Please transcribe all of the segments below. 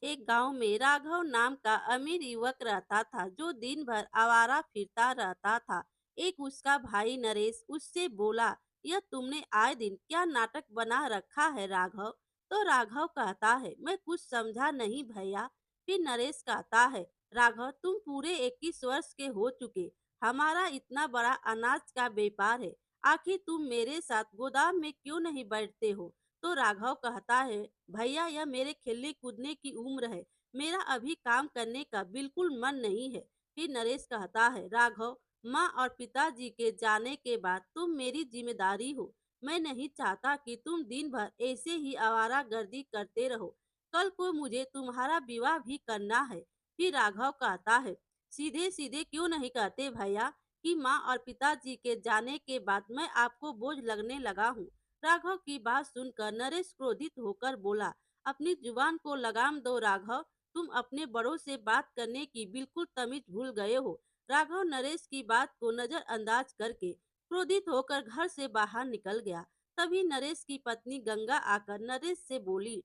एक गांव में राघव नाम का अमीर युवक रहता था जो दिन भर आवारा फिरता रहता था। एक उसका भाई नरेश उससे बोला, यह तुमने आए दिन क्या नाटक बना रखा है राघव। तो राघव कहता है, मैं कुछ समझा नहीं भैया। फिर नरेश कहता है, राघव तुम पूरे 21 वर्ष के हो चुके, हमारा इतना बड़ा अनाज का व्यापार है, आखिर तुम मेरे साथ गोदाम में क्यों नहीं बैठते हो। तो राघव कहता है, भैया यह मेरे खेलने कूदने की उम्र है, मेरा अभी काम करने का बिल्कुल मन नहीं है। फिर नरेश कहता है, राघव माँ और पिताजी के जाने के बाद तुम मेरी जिम्मेदारी हो। मैं नहीं चाहता कि तुम दिन भर ऐसे ही आवारागर्दी करते रहो। कल को मुझे तुम्हारा विवाह भी करना है। फिर राघव कहता है, सीधे सीधे क्यों नहीं कहते भैया कि माँ और पिताजी के जाने के बाद मैं आपको बोझ लगने लगा हूँ। राघव की बात सुनकर नरेश क्रोधित होकर बोला, अपनी जुबान को लगाम दो राघव, तुम अपने बड़ों से बात करने की बिल्कुल तमीज भूल गए हो। राघव नरेश की बात को नजरअंदाज करके क्रोधित होकर घर से बाहर निकल गया। तभी नरेश की पत्नी गंगा आकर नरेश से बोली,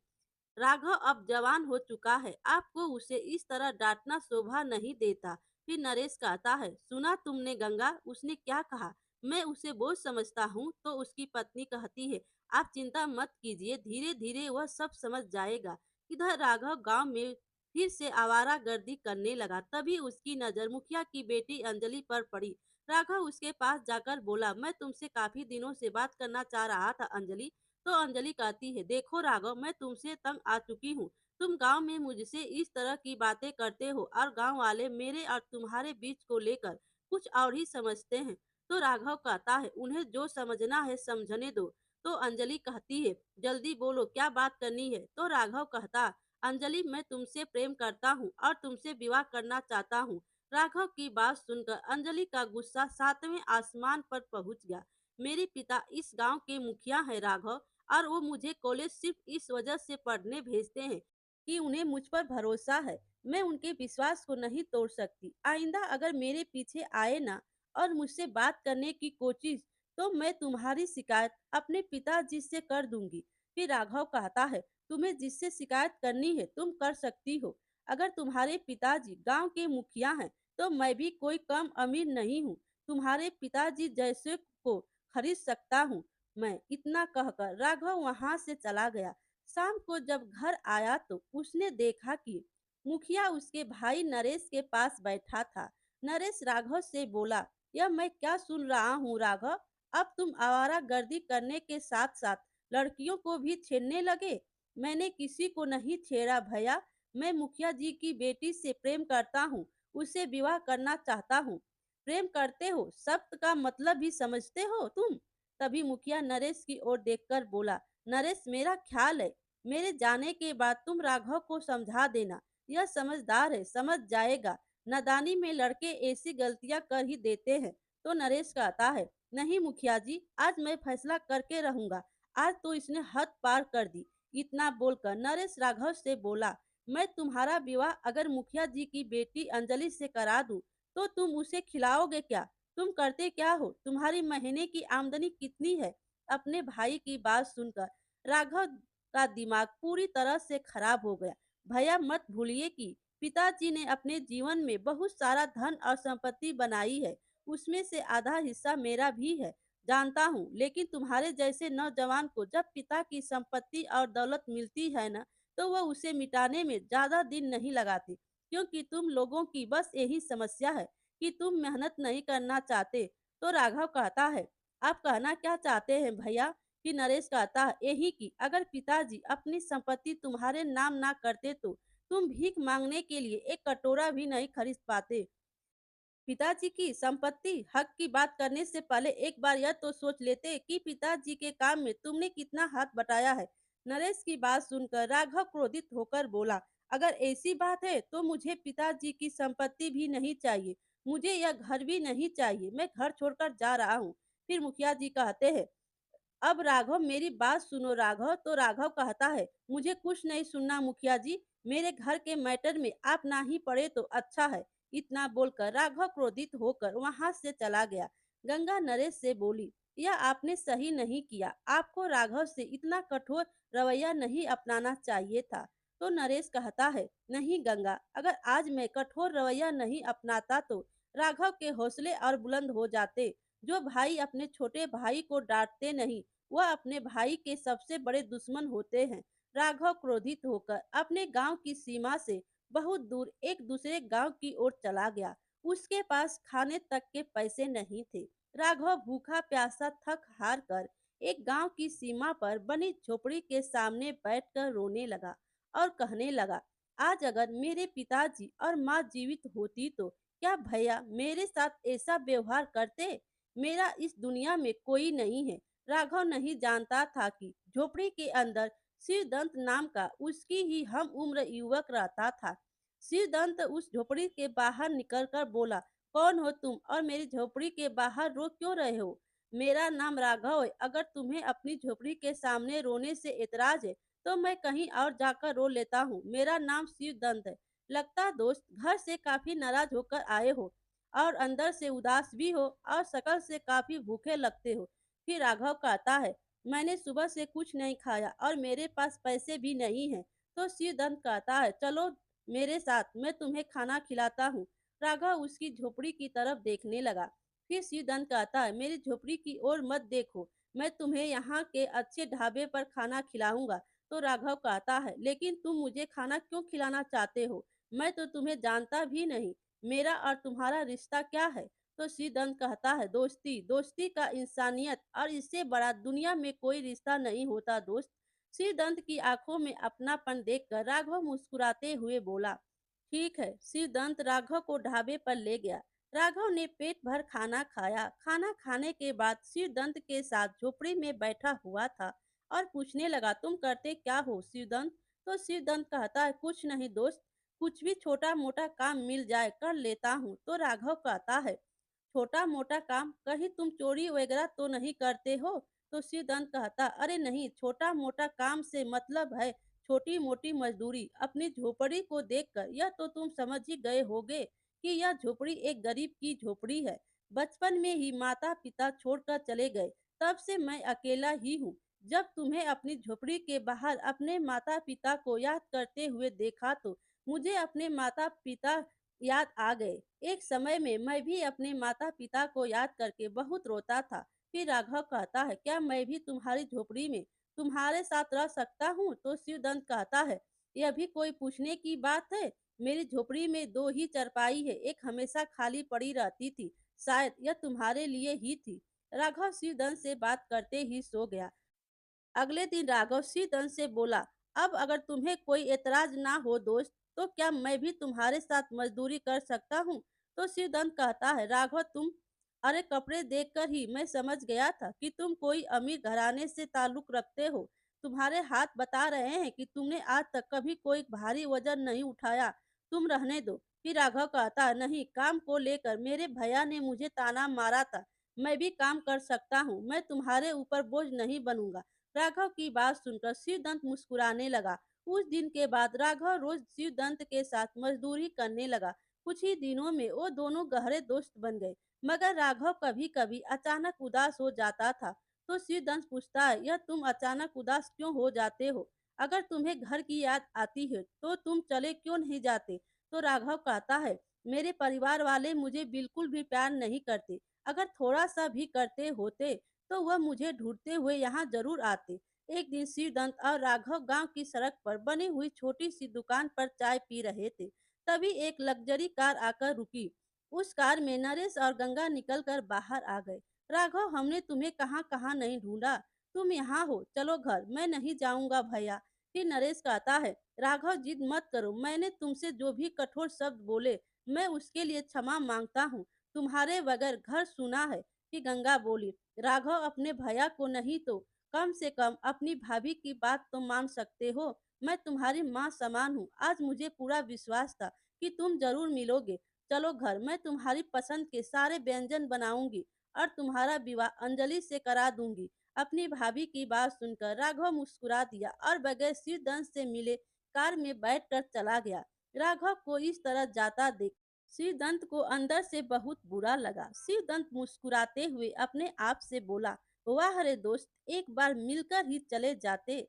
राघव अब जवान हो चुका है, आपको उसे इस तरह डांटना शोभा नहीं देता। फिर नरेश कहता है, सुना तुमने गंगा, उसने क्या कहा, मैं उसे बोझ समझता हूँ। तो उसकी पत्नी कहती है, आप चिंता मत कीजिए, धीरे धीरे वह सब समझ जाएगा। इधर राघव गांव में फिर से आवारागर्दी करने लगा। तभी उसकी नजर मुखिया की बेटी अंजलि पर पड़ी। राघव उसके पास जाकर बोला, मैं तुमसे काफी दिनों से बात करना चाह रहा था अंजलि। तो अंजलि कहती है, देखो राघव, मैं तुमसे तंग आ चुकी हूँ। तुम गांव में मुझसे इस तरह की बातें करते हो और गांव वाले मेरे और तुम्हारे बीच को लेकर कुछ और ही समझते हैं। तो राघव कहता है, उन्हें जो समझना है समझने दो। तो अंजलि कहती है, जल्दी बोलो क्या बात करनी है। तो राघव कहता, अंजलि मैं तुमसे प्रेम करता हूँ और तुमसे विवाह करना चाहता हूँ। राघव की बात सुनकर अंजलि का गुस्सा सातवें आसमान पर पहुंच गया। मेरे पिता इस गांव के मुखिया हैं राघव, और वो मुझे कॉलेज सिर्फ इस वजह से पढ़ने भेजते हैं कि उन्हें मुझ पर भरोसा है। मैं उनके विश्वास को नहीं तोड़ सकती। आइंदा अगर मेरे पीछे आए ना और मुझसे बात करने की कोशिश, तो मैं तुम्हारी शिकायत अपने पिताजी से कर दूंगी। फिर राघव कहता है, तुम्हें जिससे शिकायत करनी है तुम कर सकती हो। अगर तुम्हारे पिताजी गांव के मुखिया हैं तो मैं भी कोई कम अमीर नहीं हूँ। तुम्हारे पिताजी जैसे को खरीद सकता हूँ मैं। इतना कहकर राघव वहां से चला गया। शाम को जब घर आया तो उसने देखा कि मुखिया उसके भाई नरेश के पास बैठा था। नरेश राघव से बोला, यह मैं क्या सुन रहा हूँ राघव, अब तुम आवारागर्दी करने के साथ साथ लड़कियों को भी छेड़ने लगे। मैंने किसी को नहीं छेड़ा भैया, मैं मुखिया जी की बेटी से प्रेम करता हूँ, उसे विवाह करना चाहता हूँ। प्रेम करते हो शब्द का मतलब भी समझते हो तुम। तभी मुखिया नरेश की ओर देखकर बोला, नरेश मेरा ख्याल है मेरे जाने के बाद तुम राघव को समझा देना, यह समझदार है, समझ जाएगा। नादानी में लड़के ऐसी गलतियां कर ही देते हैं। तो नरेश कहता है, नहीं मुखिया जी, आज मैं फैसला करके रहूंगा, आज तो इसने हद पार कर दी। इतना बोलकर नरेश राघव से बोला, मैं तुम्हारा विवाह अगर मुखिया जी की बेटी अंजलि से करा दूं तो तुम उसे खिलाओगे क्या, तुम करते क्या हो, तुम्हारी महीने की आमदनी कितनी है। अपने भाई की बात सुनकर राघव का दिमाग पूरी तरह से खराब हो गया। भैया मत भूलिए कि पिताजी ने अपने जीवन में बहुत सारा धन और संपत्ति बनाई है, उसमें से आधा हिस्सा मेरा भी है, जानता हूँ। लेकिन तुम्हारे जैसे नौजवान को जब पिता की संपत्ति और दौलत मिलती है ना, तो वह उसे मिटाने में ज्यादा दिन नहीं लगाती, क्योंकि तुम लोगों की बस यही समस्या है कि तुम मेहनत नहीं करना चाहते। तो राघव कहता है, आप कहना क्या चाहते हैं भैया। कि नरेश कहता है, यही कि अगर पिताजी अपनी संपत्ति तुम्हारे नाम ना करते तो तुम भीख मांगने के लिए एक कटोरा भी नहीं खरीद पाते। पिताजी की संपत्ति हक की बात करने से पहले एक बार यह तो सोच लेते कि पिताजी के काम में तुमने कितना हाथ बटाया है। नरेश की बात सुनकर राघव क्रोधित होकर बोला, अगर ऐसी बात है तो मुझे पिताजी की संपत्ति भी नहीं चाहिए, मुझे यह घर भी नहीं चाहिए, मैं घर छोड़कर जा रहा हूँ। फिर मुखिया जी कहते हैं, अब राघव मेरी बात सुनो राघव। तो राघव कहता है, मुझे कुछ नहीं सुनना मुखिया जी, मेरे घर के मैटर में आप ना ही पड़े तो अच्छा है। इतना बोलकर राघव क्रोधित होकर वहां से चला गया। गंगा नरेश से बोली, यह आपने सही नहीं किया, आपको राघव से इतना कठोर रवैया नहीं अपनाना चाहिए था। तो नरेश कहता है, नहीं गंगा, अगर आज मैं कठोर रवैया नहीं अपनाता तो राघव के हौसले और बुलंद हो जाते। जो भाई अपने छोटे भाई को डांटते नहीं, वह अपने भाई के सबसे बड़े दुश्मन होते हैं। राघव क्रोधित होकर अपने गांव की सीमा से बहुत दूर एक दूसरे गांव की ओर चला गया। उसके पास खाने तक के पैसे नहीं थे। राघव भूखा प्यासा थक हार कर एक गांव की सीमा पर बनी झोपड़ी के सामने बैठकर रोने लगा और कहने लगा, आज अगर मेरे पिताजी और माँ जीवित होती तो क्या भैया मेरे साथ ऐसा व्यवहार करते? मेरा इस दुनिया में कोई नहीं है। राघव नहीं जानता था कि झोपड़ी के अंदर शिवदंत नाम का उसकी ही हम उम्र युवक रहता था। शिवदंत उस झोपड़ी के बाहर निकलकर बोला, कौन हो तुम और मेरी झोपड़ी के बाहर रो क्यों रहे हो? मेरा नाम राघव है। अगर तुम्हें अपनी झोपड़ी के सामने रोने से एतराज है तो मैं कहीं और जाकर रो लेता हूँ। मेरा नाम शिवदंत है। लगता दोस्त घर से काफी नाराज होकर आए हो और अंदर से उदास भी हो और शकल से काफी भूखे लगते हो। फिर राघव कहता है, मैंने सुबह से कुछ नहीं खाया और मेरे पास पैसे भी नहीं है। तो शिवदंत कहता है, चलो मेरे साथ, मैं तुम्हें खाना खिलाता हूँ। राघव उसकी झोपड़ी की तरफ देखने लगा। फिर शिवदंत कहता है, मेरी झोपड़ी की ओर मत देखो, मैं तुम्हें यहाँ के अच्छे ढाबे पर खाना खिलाऊंगा। तो राघव कहता है, लेकिन तुम मुझे खाना क्यों खिलाना चाहते हो? मैं तो तुम्हें जानता भी नहीं। मेरा और तुम्हारा रिश्ता क्या है? तो शिवदंत कहता है, दोस्ती, दोस्ती का इंसानियत, और इससे बड़ा दुनिया में कोई रिश्ता नहीं होता दोस्त। शिवदंत की आंखों में अपनापन देखकर राघव मुस्कुराते हुए बोला, ठीक है। शिवदंत राघव को ढाबे पर ले गया। राघव ने पेट भर खाना खाया। खाना खाने के बाद शिवदंत के साथ झोपड़ी में बैठा हुआ था और पूछने लगा, तुम करते क्या हो शिवदंत? तो शिवदंत कहता है, कुछ नहीं दोस्त, कुछ भी छोटा मोटा काम मिल जाए कर लेता हूँ। तो राघव कहता है, छोटा मोटा काम, कहीं तुम चोरी वगैरह तो नहीं करते हो? तो शिवदंत कहता, अरे नहीं, छोटा मोटा काम से मतलब है छोटी मोटी मजदूरी। अपनी झोपड़ी को देखकर यह तो तुम समझ ही गए होगे कि यह झोपड़ी एक गरीब की झोपड़ी है। बचपन में ही माता पिता छोड़कर चले गए, तब से मैं अकेला ही हूँ। जब तुम्हें अपनी झोपड़ी के बाहर अपने माता पिता को याद करते हुए देखा तो मुझे अपने माता पिता याद आ गए। एक समय में मैं भी अपने माता पिता को याद करके बहुत रोता था। फिर राघव कहता है, क्या मैं भी तुम्हारी झोपड़ी में तुम्हारे साथ रह सकता हूँ? तो शिवदंत कहता है, यह भी कोई पूछने की बात है? मेरी झोपड़ी में दो ही चरपाई है, एक हमेशा खाली पड़ी रहती थी, शायद यह तुम्हारे लिए ही थी। राघव शिवदंत से बात करते ही सो गया। अगले दिन राघव शीतन से बोला, अब अगर तुम्हें कोई एतराज ना हो दोस्त, तो क्या मैं भी तुम्हारे साथ मजदूरी कर सकता हूँ? तो शिवदंत कहता है, राघव तुम, अरे कपड़े देखकर ही मैं समझ गया था कि तुम कोई अमीर घराने से ताल्लुक रखते हो। तुम्हारे हाथ बता रहे हैं कि तुमने आज तक कभी कोई भारी वजन नहीं उठाया। तुम रहने दो। फिर राघव कहता है, नहीं, काम को लेकर मेरे भैया ने मुझे ताना मारा था। मैं भी काम कर सकता हूँ, मैं तुम्हारे ऊपर बोझ नहीं बनूंगा। राघव की बात सुनकर शिवदंत मुस्कुराने लगा। उस दिन के बाद राघव रोज शिवदंत के साथ मजदूरी करने लगा। कुछ ही दिनों में वो दोनों गहरे दोस्त बन गए। मगर राघव कभी कभी अचानक उदास हो जाता था। तो शिवदंत पूछता है, यह तुम अचानक उदास क्यों हो जाते हो? अगर तुम्हें घर की याद आती है तो तुम चले क्यों नहीं जाते? तो राघव कहता है, मेरे परिवार वाले मुझे बिल्कुल भी प्यार नहीं करते। अगर थोड़ा सा भी करते होते तो वह मुझे ढूंढते हुए यहाँ जरूर आते। एक दिन शिवदंत और राघव गांव की सड़क पर बनी हुई छोटी सी दुकान पर चाय पी रहे थे। तभी एक लग्जरी कार आकर रुकी। उस कार में नरेश और गंगा निकलकर बाहर आ गए। राघव, हमने तुम्हें कहाँ कहाँ नहीं ढूंढा, तुम यहाँ हो, चलो घर। मैं नहीं जाऊंगा भैया। फिर नरेश कहता है, राघव जिद मत करो, मैंने तुमसे जो भी कठोर शब्द बोले मैं उसके लिए क्षमा मांगता हूँ। तुम्हारे बगैर घर सुना है। कि गंगा बोली, राघव अपने भैया को नहीं तो कम से कम अपनी भाभी की बात तो मान सकते हो। मैं तुम्हारी माँ समान हूँ। आज मुझे पूरा विश्वास था कि तुम जरूर मिलोगे। चलो घर, मैं तुम्हारी पसंद के सारे व्यंजन बनाऊंगी और तुम्हारा विवाह अंजलि से करा दूंगी। अपनी भाभी की बात सुनकर राघव मुस्कुरा दिया और बगैर सिरदर्द से मिले कार में बैठकर चला गया। राघव को इस तरह जाता देख शिवदंत को अंदर से बहुत बुरा लगा। शिवदंत मुस्कुराते हुए अपने आप से बोला, वाह रे दोस्त, एक बार मिलकर ही चले जाते।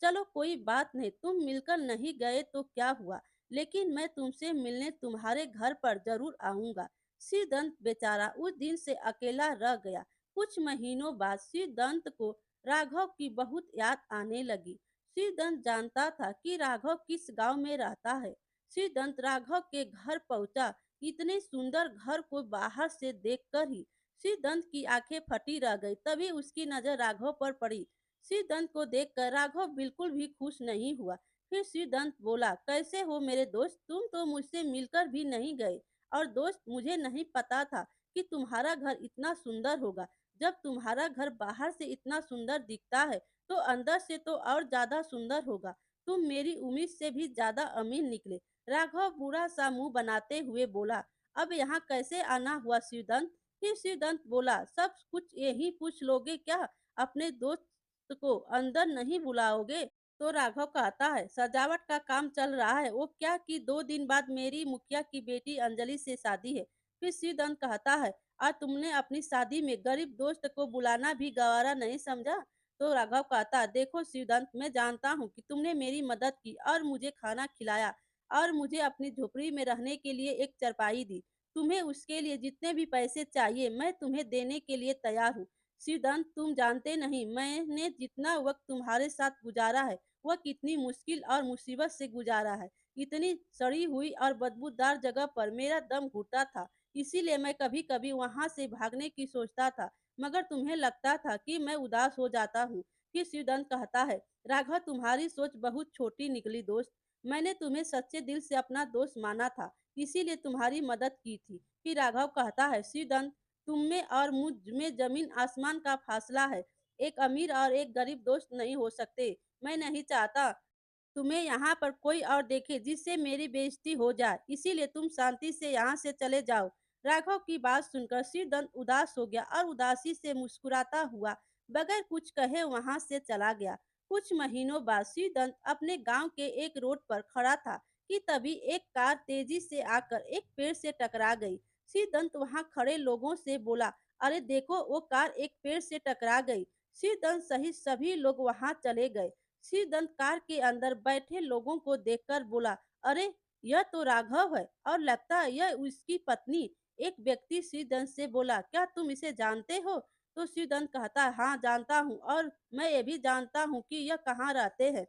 चलो कोई बात नहीं, तुम मिलकर नहीं गए तो क्या हुआ, लेकिन मैं तुमसे मिलने तुम्हारे घर पर ज़रूर आऊँगा। सिरदंत बेचारा उस दिन से अकेला रह गया। कुछ महीनों बाद सिरदंत को राघव की बहुत याद आने लगी। सिरदंत जानता था कि राघव किस गाँव में रहता है। सिरदंत राघव के घर पहुँचा। इतने सुंदर घर को बाहर से देखकर ही सिरदंत की आंखें फटी रह गई। तभी उसकी नज़र राघव पर पड़ी। सिरदंत को देखकर राघव बिल्कुल भी खुश नहीं हुआ। फिर सिरदंत बोला, कैसे हो मेरे दोस्त, तुम तो मुझसे मिलकर भी नहीं गए। और दोस्त, मुझे नहीं पता था कि तुम्हारा घर इतना सुंदर होगा। जब तुम्हारा घर बाहर से इतना सुंदर दिखता है तो अंदर से तो और ज्यादा सुंदर होगा। तुम मेरी उम्मीद से भी ज्यादा अमीर निकले। राघव बुरा सा मुंह बनाते हुए बोला, अब यहाँ कैसे आना हुआ सिरदंत। फिर सिरदंत बोला, सब कुछ यही पूछ लोगे क्या, अपने दोस्त को अंदर नहीं बुलाओगे। तो राघव कहता है, सजावट का काम चल रहा है, वो क्या कि 2 दिन बाद मेरी मुखिया की बेटी अंजलि से शादी है। फिर सिरदंत कहता है, और तुमने अपनी शादी में गरीब दोस्त को बुलाना भी गवारा नहीं समझा। तो राघव कहता है, देखो सिरदंत, मैं जानता हूँ कि तुमने मेरी मदद की और मुझे खाना खिलाया और मुझे अपनी झोपड़ी में रहने के लिए एक चारपाई दी। तुम्हें उसके लिए जितने भी पैसे चाहिए मैं तुम्हें देने के लिए तैयार हूँ। सिद्धांत, तुम जानते नहीं मैंने जितना वक्त तुम्हारे साथ गुजारा है वह कितनी मुश्किल और मुसीबत से गुजारा है। इतनी सड़ी हुई और बदबूदार जगह पर मेरा दम घुटता था, इसीलिए मैं कभी कभी वहां से भागने की सोचता था, मगर तुम्हें लगता था कि मैं उदास हो जाता हूँ। फिर सिद्धांत कहता है, राघव, तुम्हारी सोच बहुत छोटी निकली दोस्त। मैंने तुम्हें सच्चे दिल से अपना दोस्त माना था, इसीलिए तुम्हारी मदद की थी। फिर राघव कहता है, सिद्धांत, तुम में और मुझ में जमीन आसमान का फासला है। एक अमीर और एक गरीब दोस्त नहीं हो सकते। मैं नहीं चाहता तुम्हें यहाँ पर कोई और देखे जिससे मेरी बेइज्जती हो जाए, इसीलिए तुम शांति से यहाँ से चले जाओ। राघव की बात सुनकर सिरदंत उदास हो गया और उदासी से मुस्कुराता हुआ बगैर कुछ कहे वहां से चला गया। कुछ महीनों बाद सिरदंत अपने गांव के एक रोड पर खड़ा था कि तभी एक कार तेजी से आकर एक पेड़ से टकरा गई। सिरदंत वहां खड़े लोगों से बोला, अरे देखो, वो कार एक पेड़ से टकरा गई। सिरदंत सहित सभी लोग वहां चले गए। सिरदंत कार के अंदर बैठे लोगों को देखकर बोला, अरे यह तो राघव है और लगता है यह उसकी पत्नी। एक व्यक्ति सिरदंत से बोला, क्या तुम इसे जानते हो। तो सिरदंत कहता है, हाँ जानता हूँ, और मैं ये भी जानता हूँ कि यह कहाँ रहते हैं।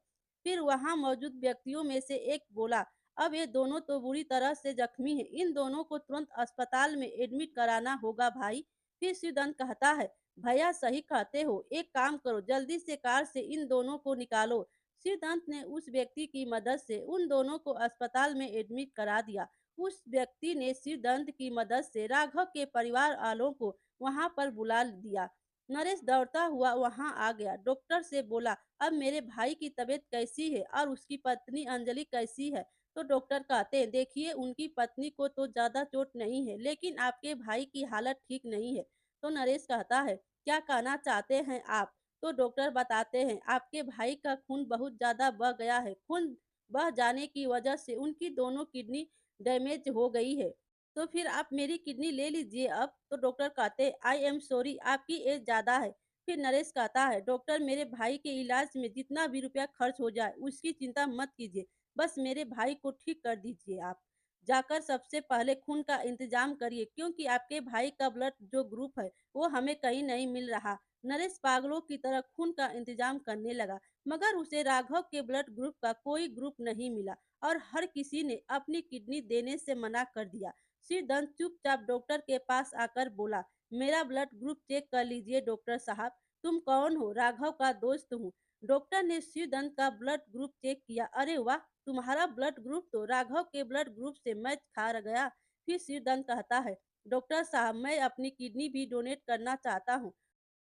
फिर वहां मौजूद व्यक्तियों में से एक बोला, अब ये दोनों तो बुरी तरह से जख्मी हैं, इन दोनों को तुरंत अस्पताल में एडमिट कराना होगा भाई। फिर सिरदंत कहता है, भैया सही कहते हो, एक काम करो, जल्दी से कार से इन दोनों को निकालो। सिद्धांत ने उस व्यक्ति की मदद से उन दोनों को अस्पताल में एडमिट करा दिया। उस व्यक्ति ने सिद्धांत की मदद से राघव के परिवार वालों को वहां पर बुला दिया। नरेश दौड़ता हुआ वहां आ गया, डॉक्टर से बोला, अब मेरे भाई की तबीयत कैसी है और उसकी पत्नी अंजलि कैसी है। तो डॉक्टर कहते हैं, देखिए, उनकी पत्नी को तो ज्यादा चोट नहीं है, लेकिन आपके भाई की हालत ठीक नहीं है। तो नरेश कहता है, क्या कहना चाहते हैं आप। तो डॉक्टर बताते हैं, आपके भाई का खून बहुत ज़्यादा बह गया है। खून बह जाने की वजह से उनकी दोनों किडनी डैमेज हो गई है। तो फिर आप मेरी किडनी ले लीजिए अब। तो डॉक्टर कहते हैं, आई एम सॉरी, आपकी एज ज़्यादा है। फिर नरेश कहता है, डॉक्टर, मेरे भाई के इलाज में जितना भी रुपया खर्च हो जाए उसकी चिंता मत कीजिए, बस मेरे भाई को ठीक कर दीजिए। आप जाकर सबसे पहले खून का इंतजाम करिए, क्योंकि आपके भाई का ब्लड जो ग्रुप है वो हमें कहीं नहीं मिल रहा। नरेश पागलों की तरह खून का इंतजाम करने लगा, मगर उसे राघव के ब्लड ग्रुप का कोई ग्रुप नहीं मिला और हर किसी ने अपनी किडनी देने से मना कर दिया। सिरदर्द चुपचाप डॉक्टर के पास आकर बोला, मेरा ब्लड ग्रुप चेक कर लीजिए डॉक्टर साहब। तुम कौन हो। राघव का दोस्त हूँ। डॉक्टर ने सिरदर्द का ब्लड ग्रुप चेक किया। अरे वाह, तुम्हारा ब्लड ग्रुप तो राघव के ब्लड ग्रुप से मैच खा गया। फिर सिरदर्द कहता है, डॉक्टर साहब, मैं अपनी किडनी भी डोनेट करना चाहता हूँ।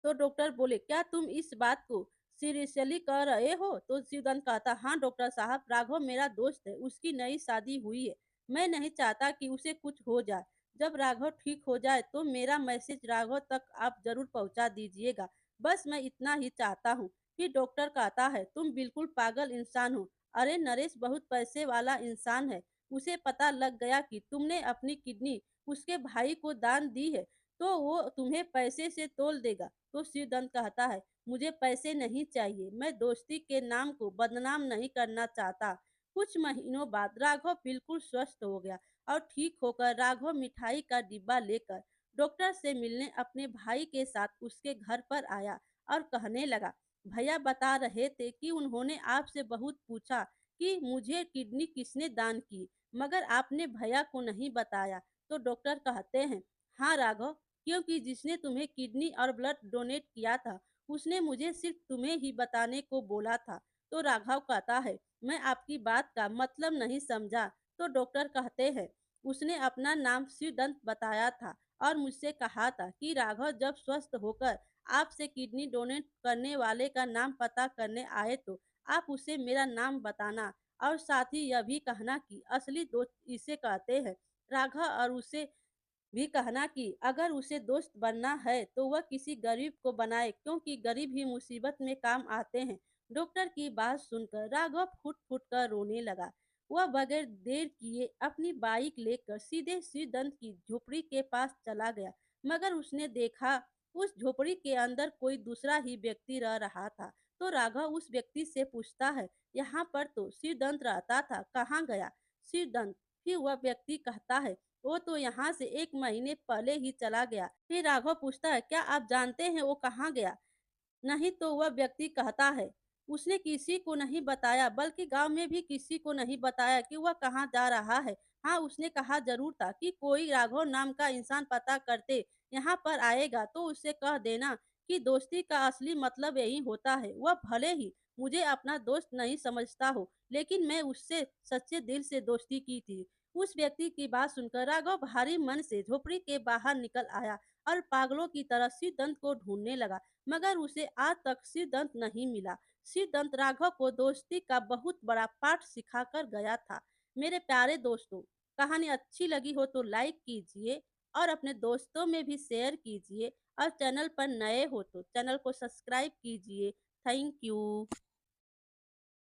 तो डॉक्टर बोले, क्या तुम इस बात को सीरियसली कह रहे हो। तो शिवदत्त कहता, हाँ डॉक्टर साहब, राघव मेरा दोस्त है, उसकी नई शादी हुई है, मैं नहीं चाहता कि उसे कुछ हो जाए। जब राघव ठीक हो जाए तो मेरा मैसेज राघव तक आप जरूर पहुंचा दीजिएगा, बस मैं इतना ही चाहता हूँ। फिर डॉक्टर कहता है, तुम बिल्कुल पागल इंसान हो। अरे नरेश बहुत पैसे वाला इंसान है, उसे पता लग गया कि तुमने अपनी किडनी उसके भाई को दान दी है तो वो तुम्हें पैसे से तोल देगा। तो शिवदंत कहता है, मुझे पैसे नहीं चाहिए, मैं दोस्ती के नाम को बदनाम नहीं करना चाहता। कुछ महीनों बाद राघव बिल्कुल स्वस्थ हो गया और ठीक होकर राघव मिठाई का डिब्बा लेकर डॉक्टर से मिलने अपने भाई के साथ उसके घर पर आया और कहने लगा, भैया बता रहे थे कि उन्होंने आपसे बहुत पूछा कि मुझे किडनी किसने दान की, मगर आपने भैया को नहीं बताया। तो डॉक्टर कहते हैं, हाँ राघव, क्योंकि जिसने तुम्हें किडनी और ब्लड डोनेट किया था, उसने मुझे सिर्फ तुम्हें ही बताने को बोला था। तो राघव कहता है, मैं आपकी बात का मतलब नहीं समझा। तो डॉक्टर कहते हैं, उसने अपना नाम शिवदंत बताया था और मुझसे कहा था कि राघव जब स्वस्थ होकर आपसे किडनी डोनेट करने वाले का नाम पता करने आए तो आप उसे मेरा नाम बताना और साथ ही यह भी कहना कि असली दोस्त इसे कहते हैं। राघव और उसे भी कहना कि अगर उसे दोस्त बनना है तो वह किसी गरीब को बनाए, क्योंकि गरीब ही मुसीबत में काम आते हैं। डॉक्टर की बात सुनकर राघव फुट फुट कर रोने लगा। वह बगैर देर किए अपनी बाइक लेकर सीधे श्रीदंत की झोपड़ी के पास चला गया, मगर उसने देखा उस झोपड़ी के अंदर कोई दूसरा ही व्यक्ति रह रहा था। तो राघव उस व्यक्ति से पूछता है, यहाँ पर तो श्रीदंत रहता था, कहाँ गया श्रीदंत? फिर वह व्यक्ति कहता है, वो तो यहाँ से 1 महीने पहले ही चला गया। फिर राघव पूछता है, क्या आप जानते हैं वो कहाँ गया? नहीं, तो वह व्यक्ति कहता है, उसने किसी को नहीं बताया, बल्कि गाँव में भी किसी को नहीं बताया कि वह कहाँ जा रहा है। हाँ, उसने कहा ज़रूर था कि कोई राघव नाम का इंसान पता करते यहाँ पर आएगा तो उससे कह देना कि दोस्ती का असली मतलब यही होता है। वह भले ही मुझे अपना दोस्त नहीं समझता हो, लेकिन मैं उससे सच्चे दिल से दोस्ती की थी। उस व्यक्ति की बात सुनकर राघव भारी मन से झोपड़ी के बाहर निकल आया और पागलों की तरह सिद्धांत को ढूंढने लगा, मगर उसे आज तक सिद्धांत नहीं मिला। सिद्धांत राघव को दोस्ती का बहुत बड़ा पाठ सिखाकर गया था। मेरे प्यारे दोस्तों, कहानी अच्छी लगी हो तो लाइक कीजिए और अपने दोस्तों में भी शेयर कीजिए और चैनल पर नए हो तो चैनल को सब्सक्राइब कीजिए। Thank you.